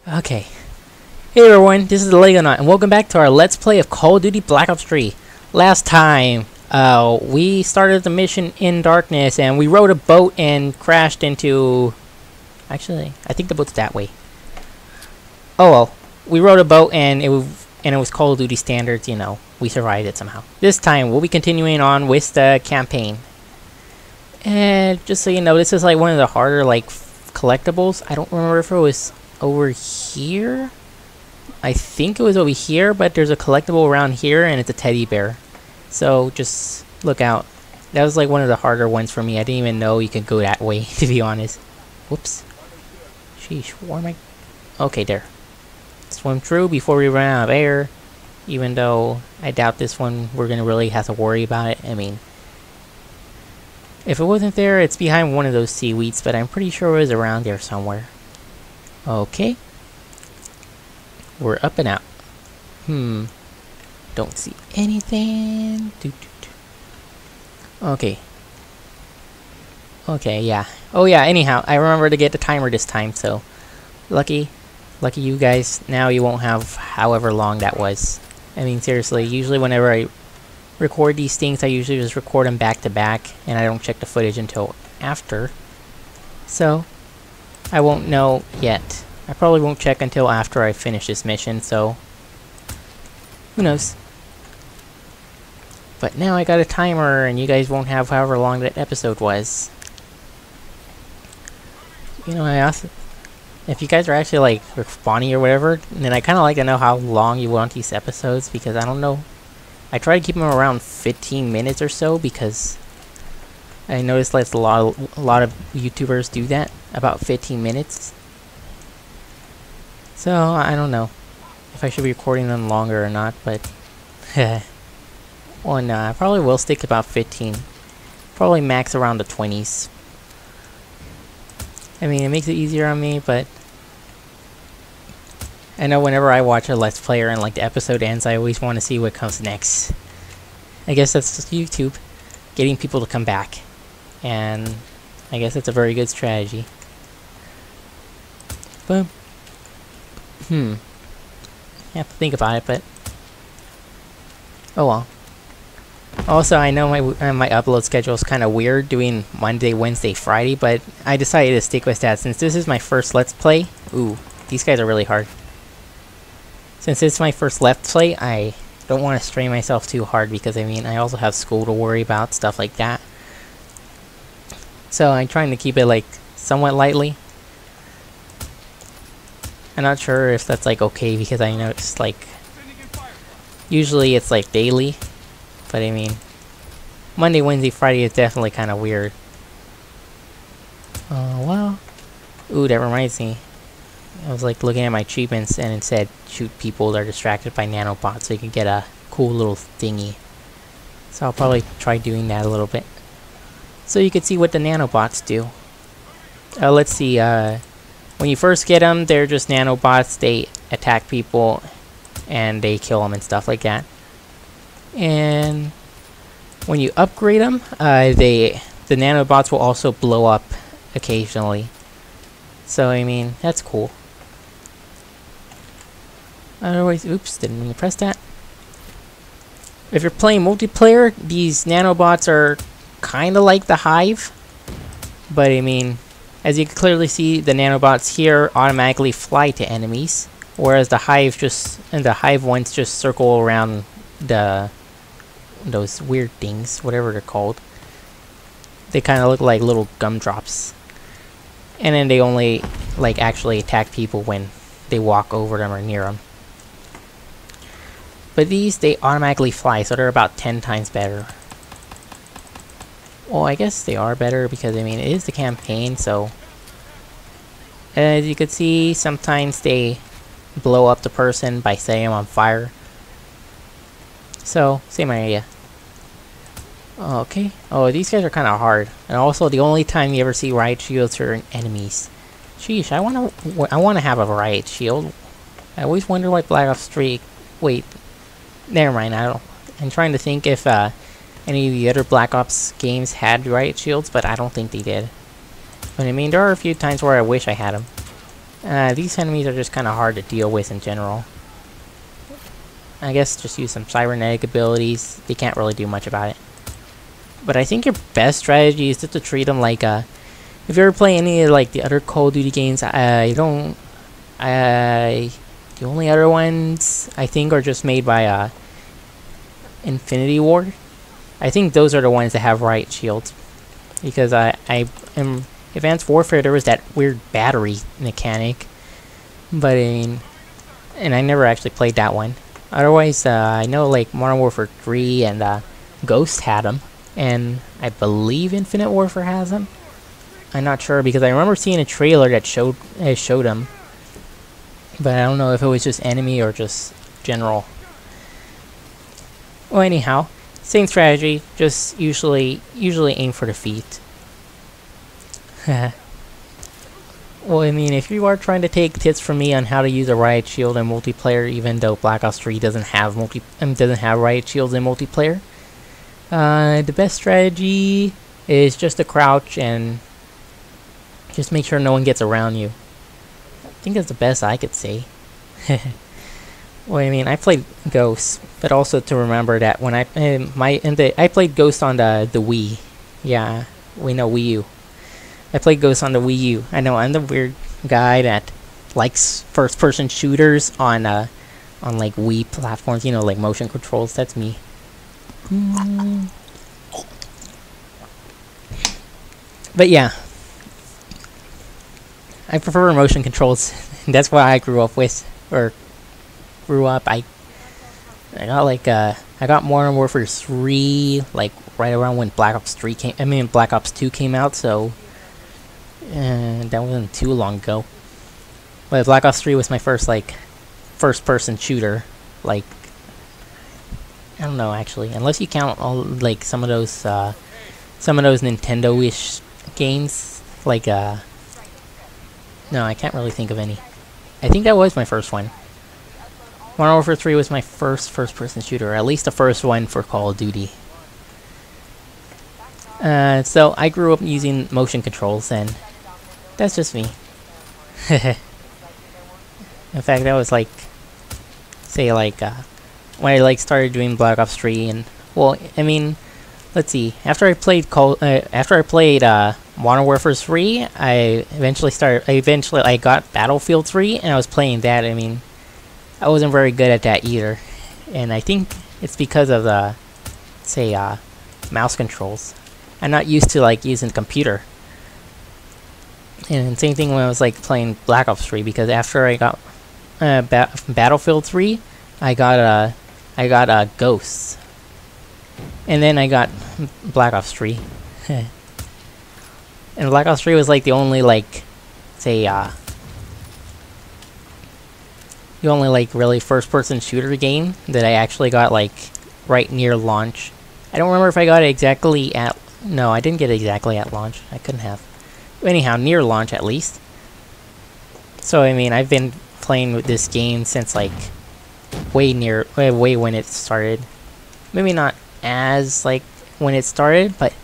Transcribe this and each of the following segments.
Okay. Hey everyone, this is the Legonaut, and welcome back to our Let's Play of Call of Duty Black Ops 3. Last time, we started the mission in darkness, and we rode a boat and crashed into... Actually, I think the boat's that way. Oh well, we rode a boat and it was Call of Duty standards, you know. We survived it somehow. This time, we'll be continuing on with the campaign. And just so you know, this is like one of the harder, like, collectibles. I don't remember if it was over here. I think it was over here, but there's a collectible around here, and it's a teddy bear. So just look out. That was like one of the harder ones for me. I didn't even know you could go that way, to be honest. Whoops. Sheesh, where am I? Okay, there. Swim through before we run out of air. Even though I doubt this one we're gonna really have to worry about it. I mean, if it wasn't there, it's behind one of those seaweeds, but I'm pretty sure it was around there somewhere. Okay. We're up and out. Don't see anything. Okay. Okay, yeah. Oh yeah, anyhow, I remember to get the timer this time, so... Lucky you guys. Now you won't have however long that was. I mean, seriously, usually whenever I record these things, I usually just record them back to back, and I don't check the footage until after. So, I won't know yet. I probably won't check until after I finish this mission, so... Who knows? But now I got a timer, and you guys won't have however long that episode was. You know, I also... If you guys are actually, like, responding or whatever, then I kind of like to know how long you want these episodes, because I don't know. I try to keep them around 15 minutes or so, because... I noticed like a lot of YouTubers do that, about 15 minutes. So, I don't know if I should be recording them longer or not, but... well, no, I probably will stick to about 15. Probably max around the 20s. I mean, it makes it easier on me, but... I know whenever I watch a Let's Player and like the episode ends, I always want to see what comes next. I guess that's just YouTube, getting people to come back. And I guess that's a very good strategy. But... I have to think about it, but... Oh well. Also, I know my upload schedule is kind of weird, doing Monday, Wednesday, Friday, but I decided to stick with that since this is my first Let's Play. Ooh, these guys are really hard. Since it's my first Let's Play, I don't want to strain myself too hard because, I mean, I also have school to worry about, stuff like that. So I'm trying to keep it, like, somewhat lightly. I'm not sure if that's, like, okay because I know it's, like... Usually it's, like, daily. But, I mean... Monday, Wednesday, Friday is definitely kind of weird. Well... Ooh, that reminds me. I was, like, looking at my achievements and it said, shoot people that are distracted by nanobots so you can get a cool little thingy. So I'll probably try doing that a little bit. So you can see what the nanobots do. Let's see, when you first get them, they're just nanobots. They attack people and they kill them and stuff like that. And when you upgrade them, the nanobots will also blow up occasionally. So, I mean, that's cool. Otherwise, oops, didn't mean to press that. If you're playing multiplayer, these nanobots are kind of like the Hive. But, I mean... As you can clearly see, the nanobots here automatically fly to enemies, whereas the Hive ones just circle around those weird things, whatever they're called. They kind of look like little gumdrops, and then they only like actually attack people when they walk over them or near them. But these, they automatically fly, so they're about 10 times better. Well, I guess they are better because, I mean, it is the campaign, so... As you can see, sometimes they blow up the person by setting them on fire. So, same idea. Okay. Oh, these guys are kind of hard. And also, the only time you ever see riot shields are in enemies. Sheesh, I wanna have a riot shield. I always wonder why Black Ops 3... Wait. Never mind, I'm trying to think if, any of the other Black Ops games had riot shields, but I don't think they did. But I mean, there are a few times where I wish I had them. These enemies are just kind of hard to deal with in general. I guess just use some cybernetic abilities. They can't really do much about it. But I think your best strategy is just to treat them like if you ever play any of like the other Call of Duty games, the only other ones I think are just made by Infinity Ward. I think those are the ones that have riot shields, because I am Advanced Warfare, there was that weird battery mechanic, but and I never actually played that one. Otherwise, I know like Modern Warfare 3 and Ghost had them, and I believe Infinite Warfare has them. I'm not sure, because I remember seeing a trailer that showed them, but I don't know if it was just enemy or just general. Well, anyhow, same strategy, just usually aim for the feet. Well, I mean, if you are trying to take tips from me on how to use a riot shield in multiplayer, even though Black Ops 3 doesn't have riot shields in multiplayer, the best strategy is just to crouch and just make sure no one gets around you. I think that's the best I could say. Well, I mean, I played Ghost, but also to remember that when I played Ghost on the Wii. Yeah, we know Wii U. I played Ghost on the Wii U. I know I'm the weird guy that likes first-person shooters on like Wii platforms, you know, like motion controls. That's me. But yeah, I prefer motion controls. That's what I grew up with, or grew up. I got like I got Modern Warfare 3 like right around when Black Ops 2 came out. So. That wasn't too long ago. But Black Ops 3 was my first, like, first-person shooter. Like, I don't know, actually. Unless you count, all like, some of those Nintendo-ish games. Like, no, I can't really think of any. I think that was my first one. Modern Warfare 3 was my first-person shooter. Or at least the first one for Call of Duty. So, I grew up using motion controls, and that's just me. In fact, that was like, say like, when I like started doing Black Ops 3, and well, I mean, let's see. After I played Modern Warfare 3, I got Battlefield 3, and I was playing that. I mean, I wasn't very good at that either, and I think it's because of the, say, mouse controls. I'm not used to like using the computer. And same thing when I was like playing Black Ops 3, because after I got Battlefield 3, I got Ghosts, and then I got Black Ops 3. And Black Ops 3 was like the only like, say, the only like really first-person shooter game that I actually got like right near launch. I don't remember if I got it exactly at. No, I didn't get it exactly at launch. I couldn't have. Anyhow, near launch at least. So I mean, I've been playing with this game since like way when it started. Maybe not as like when it started, but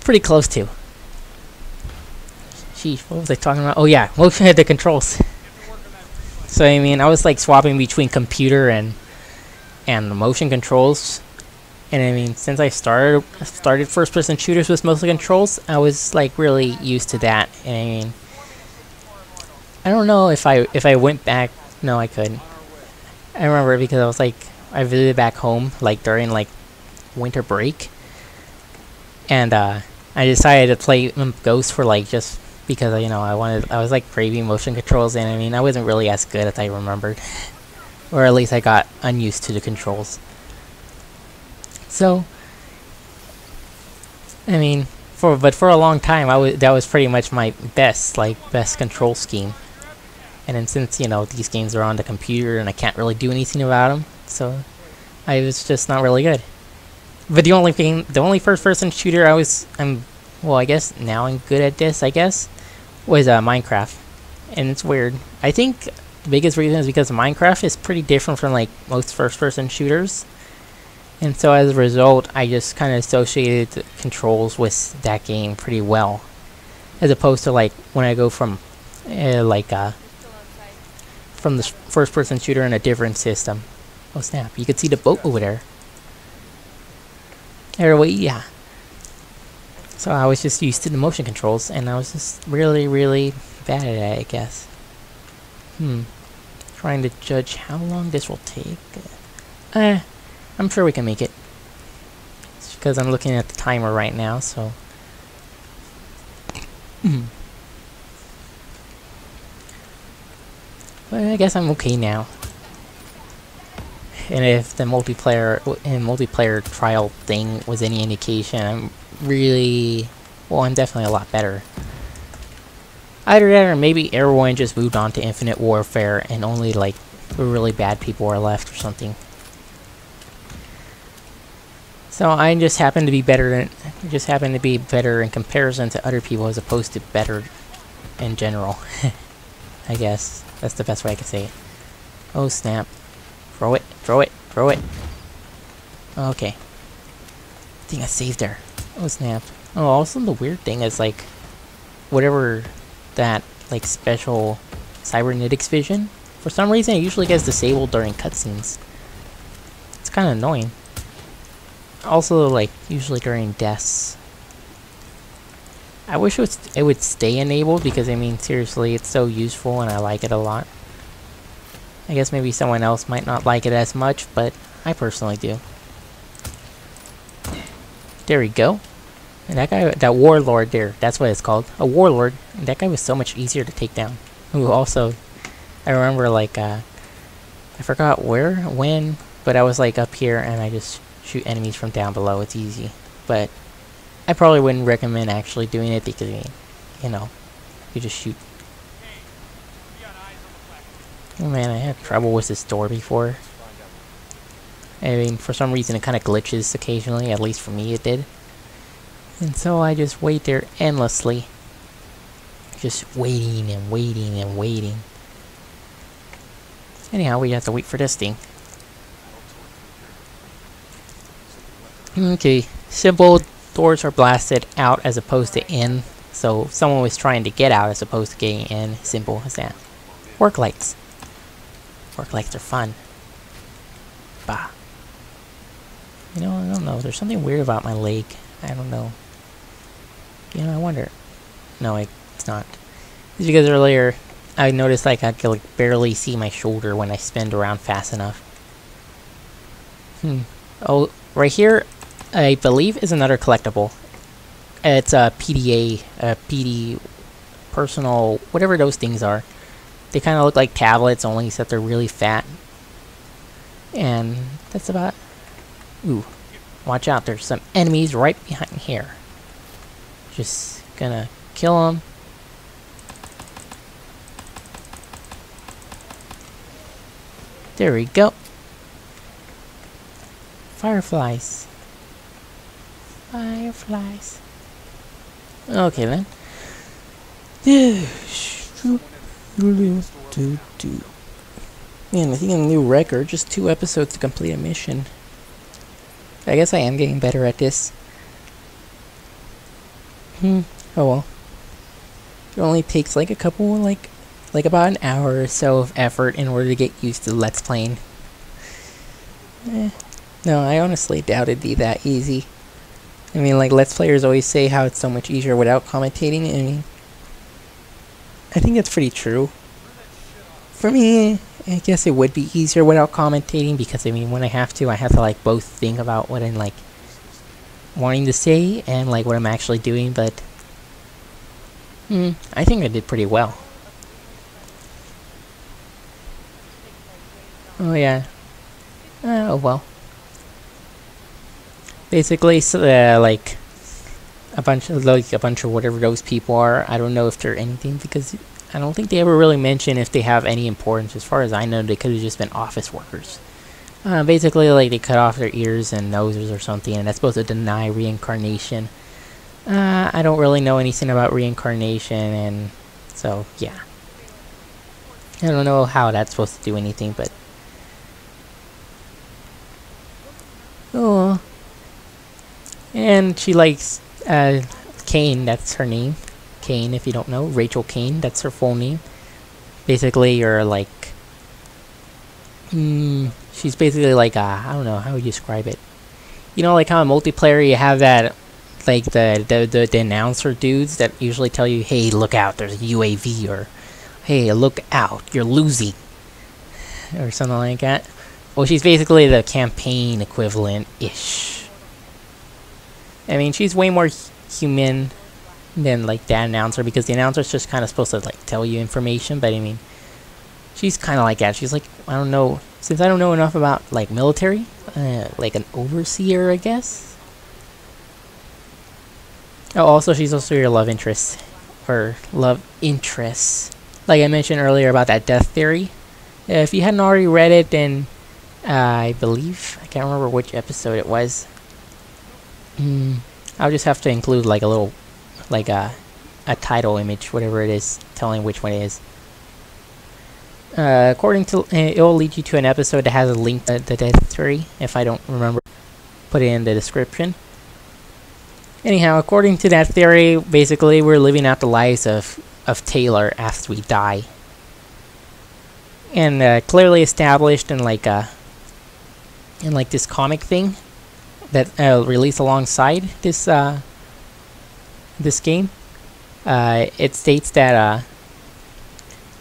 pretty close to. Sheesh, what was I talking about? Oh yeah, motion at the controls. So I mean, I was like swapping between computer and motion controls. And I mean, since I started first-person shooters with motion controls, I was like really used to that. And I mean, I don't know if I went back. No, I couldn't. I remember because I was like, I visited back home like during like winter break, and I decided to play Ghost for like just because you know I was like craving motion controls, and I mean I wasn't really as good as I remembered, or at least I got unused to the controls. So, I mean, for a long time, that was pretty much my best control scheme. And then since, you know, these games are on the computer and I can't really do anything about them, so I was just not really good. But the only first-person shooter well, I guess now I'm good at this, I guess, was Minecraft. And it's weird. I think the biggest reason is because Minecraft is pretty different from, like, most first-person shooters. And so as a result, I just kind of associated the controls with that game pretty well. As opposed to like when I go from from the first-person shooter in a different system. Oh snap! You can see the boat over there. Anyway, yeah. So I was just used to the motion controls, and I was just really, really bad at it, I guess. Trying to judge how long this will take. I'm sure we can make it. It's because I'm looking at the timer right now, so... But I guess I'm okay now. And if the multiplayer trial thing was any indication, I'm definitely a lot better. Either that or maybe everyone just moved on to Infinite Warfare and only like the really bad people are left or something. So I just happen to be better in comparison to other people as opposed to better in general. I guess that's the best way I could say it. Oh snap. Throw it, throw it, throw it. Okay. I think I saved her. Oh snap. Oh, also the weird thing is like, whatever that like special cybernetics vision, for some reason it usually gets disabled during cutscenes. It's kind of annoying. Also, like, usually during deaths. I wish it would stay enabled because, I mean, seriously, it's so useful and I like it a lot. I guess maybe someone else might not like it as much, but I personally do. There we go. And that guy, that warlord there, that's what it's called. A warlord. And that guy was so much easier to take down. Ooh, also, I remember, like, I forgot where, when, but I was, like, up here and I just shoot enemies from down below. It's easy. But I probably wouldn't recommend actually doing it because, I mean, you know, you just shoot. Oh man, I had trouble with this door before. I mean, for some reason it kind of glitches occasionally, at least for me it did. And so I just wait there endlessly. Just waiting and waiting and waiting. Anyhow, we have to wait for this thing. Okay, simple doors are blasted out as opposed to in. So if someone was trying to get out as opposed to getting in, simple as that. Work lights. Work lights are fun. Bah. You know, I don't know. There's something weird about my leg. I don't know. You know, I wonder. No, it's not. It's because earlier I noticed like I could like barely see my shoulder when I spin around fast enough. Oh, right here, I believe is another collectible. It's a PDA, PD, personal, whatever those things are. They kind of look like tablets, only except they're really fat. And that's about... Ooh, watch out, there's some enemies right behind here. Just gonna kill them. There we go. Fireflies. Fireflies. Okay then. Man, I think a new record. Just 2 episodes to complete a mission. I guess I am getting better at this. Oh well. It only takes like a couple, like about an hour or so of effort in order to get used to Let's Playing. No, I honestly doubt it'd be that easy. I mean, like, Let's Players always say how it's so much easier without commentating. I mean, I think that's pretty true. For me, I guess it would be easier without commentating because, I mean, when I have to, like, both think about what I'm, like, wanting to say and, like, what I'm actually doing, but I think I did pretty well. Oh, yeah. Oh, well. Basically, like, a bunch of whatever those people are. I don't know if they're anything because I don't think they ever really mention if they have any importance. As far as I know, they could have just been office workers. Basically, like, they cut off their ears and noses or something, and that's supposed to deny reincarnation. I don't really know anything about reincarnation, and so, yeah. I don't know how that's supposed to do anything, but... Oh... And she likes, Kane, that's her name. Kane, if you don't know. Rachel Kane, that's her full name. Basically, you're like... she's basically like I don't know, how would you describe it? You know, like how in multiplayer you have that... like the announcer dudes that usually tell you, hey, look out, there's a UAV, or hey, look out, you're losing, or something like that. Well, she's basically the campaign equivalent-ish. I mean, she's way more human than like that announcer, because the announcer's just kind of supposed to like tell you information, but I mean, she's kind of like that. She's like, I don't know, since I don't know enough about like military, like an overseer, I guess. Oh, also, she's also your love interest. Or love interest. Like I mentioned earlier about that death theory. If you hadn't already read it, then I believe, I can't remember which episode it was. I'll just have to include like a little, like a title image, whatever it is, telling which one it is. According to, it will lead you to an episode that has a link to the death theory. If I don't remember, put it in the description. Anyhow, according to that theory, basically we're living out the lives of Taylor after we die. And clearly established in like this comic thing that released alongside this this game. It states that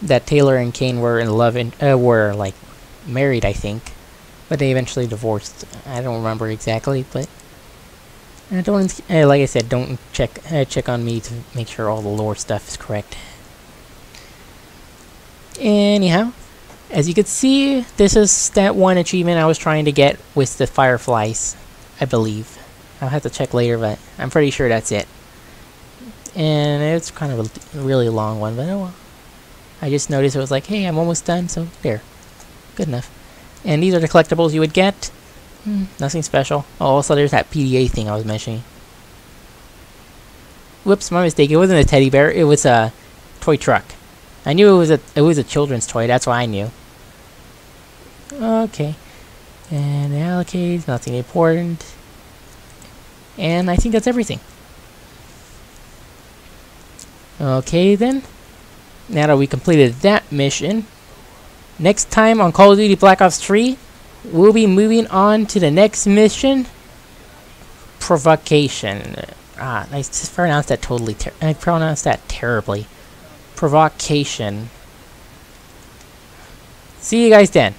that Taylor and Kane were in love and were like married, I think, but they eventually divorced. I don't remember exactly, but. Don't, like I said, don't check on me to make sure all the lore stuff is correct. Anyhow, as you can see, this is that one achievement I was trying to get with the fireflies, I believe. I'll have to check later, but I'm pretty sure that's it. And it's kind of a really long one, but oh well. I just noticed it was like, hey, I'm almost done, so there. Good enough. And these are the collectibles you would get. Nothing special. Oh, also there's that PDA thing I was mentioning. Whoops, my mistake. It wasn't a teddy bear. It was a toy truck. I knew it was a children's toy. That's what I knew. Okay. And allocate. Nothing important. And I think that's everything. Okay then. Now that we completed that mission, next time on Call of Duty Black Ops 3. We'll be moving on to the next mission. Provocation. I just pronounced that totally. I pronounced that terribly. Provocation. See you guys then.